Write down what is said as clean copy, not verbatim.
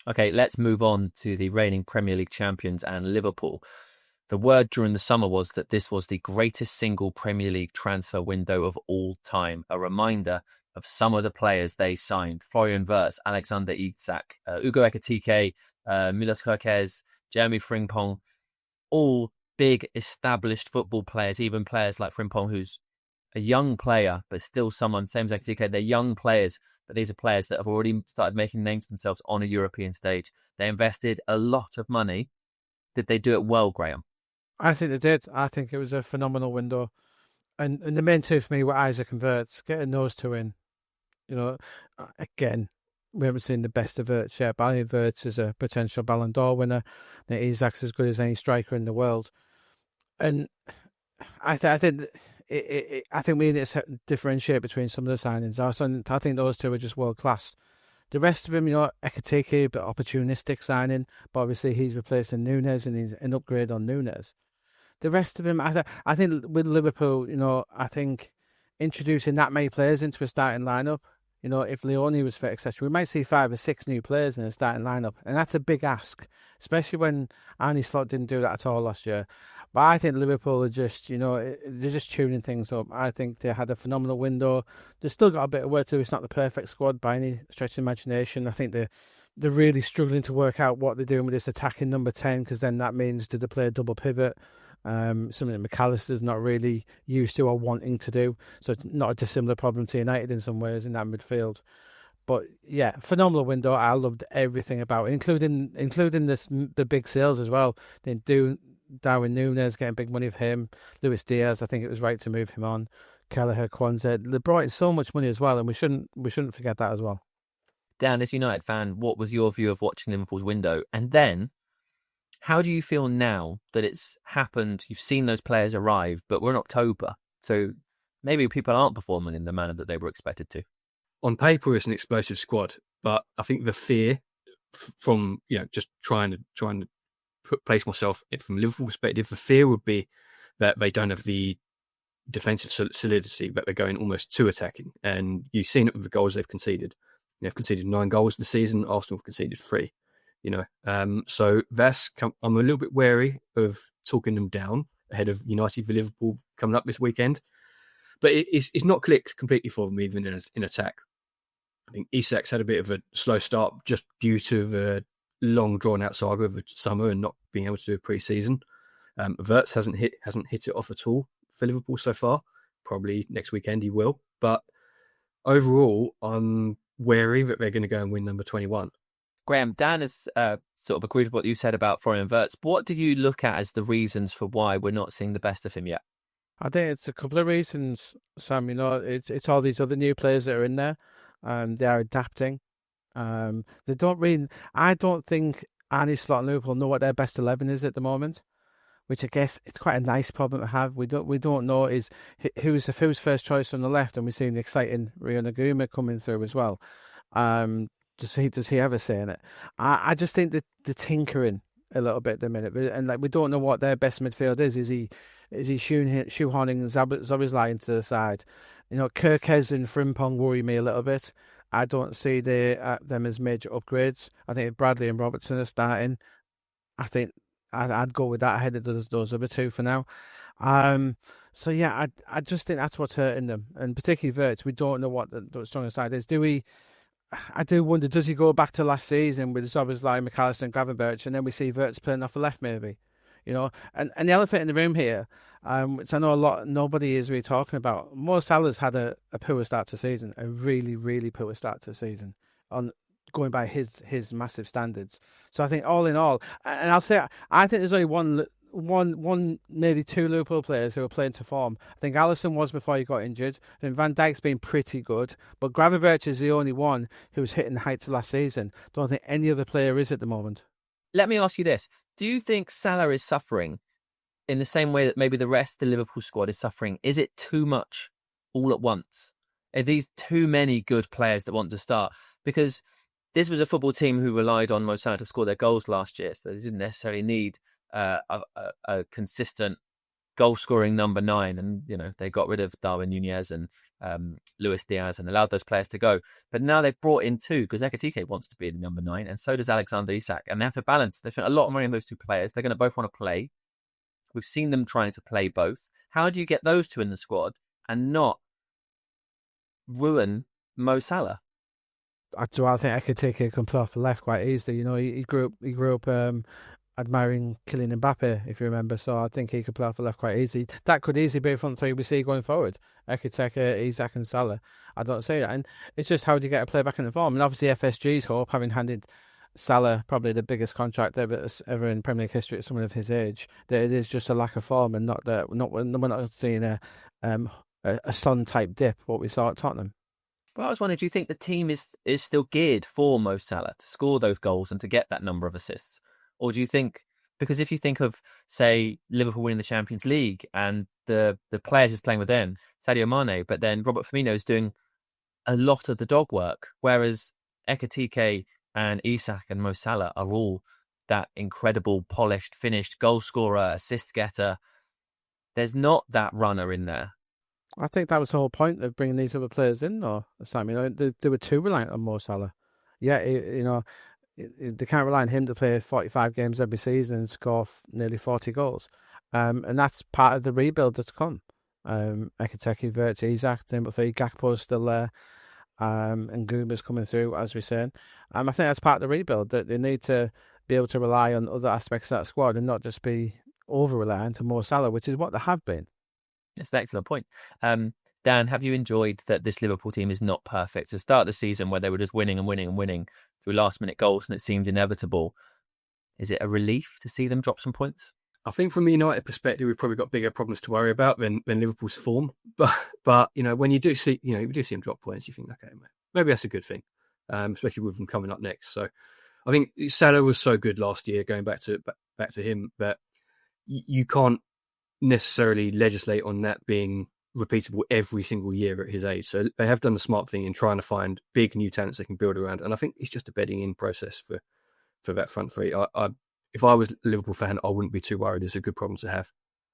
Okay, let's move on to the reigning Premier League champions and Liverpool. The word during the summer was that this was the greatest single Premier League transfer window of all time. A reminder of some of the players they signed: Florian Wirtz, Alexander Isak, Ugo Ekitike, Milos Kerkez, Jeremy Frimpong, all big established football players, even players like Frimpong, who's a young player, but still someone, same as Ekitike, they're young players, but these are players that have already started making names for themselves on a European stage. They invested a lot of money. Did they do it well, Graeme? I think they did. I think it was a phenomenal window. And the main two for me were Isak and Wirtz, getting those two in. You know, again, we haven't seen the best of Wirtz yet, but I think Wirtz is a potential Ballon d'Or winner. I think Isak's as good as any striker in the world. And I think we need to differentiate between some of the signings. I think those two are just world class. The rest of them, Ekitike, a bit opportunistic signing, but obviously he's replacing Nunes and he's an upgrade on Nunes. The rest of them, I think with Liverpool, I think introducing that many players into a starting lineup, if Leone was fit, etc., we might see 5 or 6 new players in a starting lineup, and that's a big ask, especially when Arne Slot didn't do that at all last year. But I think Liverpool are just, they're just tuning things up. I think they had a phenomenal window. They've still got a bit of work to do. It's not the perfect squad by any stretch of imagination. I think they're really struggling to work out what they're doing with this attacking number 10, because then that means, do they play a double pivot? Something that McAllister's not really used to or wanting to do. So it's not a dissimilar problem to United in some ways in that midfield. But yeah, phenomenal window. I loved everything about it, including the big sales as well. They do Darwin Núñez, getting big money for him. Luis Diaz, I think it was right to move him on. Kelleher, Kwanzaa, they brought in so much money as well, and we shouldn't forget that as well. Dan, as a United fan, what was your view of watching Liverpool's window? And then, how do you feel now that it's happened? You've seen those players arrive, but we're in October, so maybe people aren't performing in the manner that they were expected to. On paper, it's an explosive squad, but I think the fear from just trying to place myself from Liverpool perspective, the fear would be that they don't have the defensive solidity, but they're going almost too attacking. And you've seen it with the goals they've conceded. They've conceded 9 goals this season. Arsenal have conceded 3. So I'm a little bit wary of talking them down ahead of United v Liverpool coming up this weekend. But it's not clicked completely for them, even in attack. I think Isak's had a bit of a slow start just due to the long drawn-out saga of the summer and not being able to do a pre-season. Wirtz hasn't hit it off at all for Liverpool so far. Probably next weekend he will. But overall, I'm wary that they're going to go and win number 21. Graeme, Dan has sort of agreed with what you said about Florian Wirtz. What do you look at as the reasons for why we're not seeing the best of him yet? I think it's a couple of reasons, Sam. It's all these other new players that are in there. They are adapting. They don't really. I don't think Arne Slot and Liverpool know what their best 11 is at the moment, which I guess it's quite a nice problem to have. We don't know is who's first choice on the left, and we've seen the exciting Rio Naguma coming through as well. Does he ever say in it? I just think that the tinkering a little bit at the minute, and we don't know what their best midfield is. Is he shoehorning Szoboszlai into the side? Kerkez and Frimpong worry me a little bit. I don't see them as major upgrades. I think if Bradley and Robertson are starting, I think I'd go with that ahead of those other two for now. So yeah, I just think that's what's hurting them, and particularly Wirtz. We don't know what the strongest side is. I do wonder, does he go back to last season with Szoboszlai, McAllister and Gravenberch, and then we see Wirtz playing off the left maybe? And the elephant in the room here, which I know nobody is really talking about. Mo Salah's had a poor start to season, a really, really poor start to season, on going by his massive standards. So I think all in all, and I'll say, I think there's only one, maybe 2 Liverpool players who are playing to form. I think Alisson was before he got injured. I think Van Dijk's been pretty good, but Gravenberch is the only one who was hitting the heights of last season. Don't think any other player is at the moment. Let me ask you this. Do you think Salah is suffering in the same way that maybe the rest of the Liverpool squad is suffering? Is it too much all at once? Are these too many good players that want to start? Because this was a football team who relied on Mo Salah to score their goals last year, so they didn't necessarily need a consistent goal-scoring number 9, and they got rid of Darwin Nunez and Luis Diaz and allowed those players to go. But now they've brought in 2 because Ekitike wants to be the number 9, and so does Alexander Isak, and they have to balance. They've spent a lot of money on those 2 players. They're going to both want to play. We've seen them trying to play both. How do you get those 2 in the squad and not ruin Mo Salah? I think Ekitike can play off the left quite easily. He grew up admiring Kylian Mbappe, if you remember. So I think he could play off the left quite easy. That could easily be a front 3 we see going forward. Ekitike, Isak and Salah. I don't see that. And it's just how do you get a player back in the form? And obviously FSG's hope, having handed Salah probably the biggest contract ever in Premier League history at someone of his age, that it is just a lack of form and we're not seeing a Son type dip, what we saw at Tottenham. Well, I was wondering, do you think the team is still geared for Mo Salah to score those goals and to get that number of assists? Or do you think, because if you think of, say, Liverpool winning the Champions League and the players just playing with them, Sadio Mane, but then Robert Firmino is doing a lot of the dog work, whereas Ekitike and Isak and Mo Salah are all that incredible, polished, finished goal scorer, assist getter. There's not that runner in there. I think that was the whole point of bringing these other players in, though, Sam. They were too reliant on Mo Salah. Yeah, they can't rely on him to play 45 games every season and score nearly 40 goals. And that's part of the rebuild that's come. Ekitike, Wirtz, Isak, number 3, Gakpo's still there, and Goomer's coming through, as we said. I think that's part of the rebuild, that they need to be able to rely on other aspects of that squad and not just be over-reliant on Mo Salah, which is what they have been. That's an excellent point. Dan, have you enjoyed that this Liverpool team is not perfect? To start the season where they were just winning and winning and winning through last-minute goals and it seemed inevitable, is it a relief to see them drop some points? I think from a United perspective, we've probably got bigger problems to worry about than Liverpool's form. But when you do see them drop points, you think, okay, maybe that's a good thing, especially with them coming up next. So I think Salah was so good last year, going back to him, that you can't necessarily legislate on that being repeatable every single year at his age. So they have done the smart thing in trying to find big new talents they can build around. And I think it's just a bedding in process for that front 3. If I was a Liverpool fan, I wouldn't be too worried. It's a good problem to have.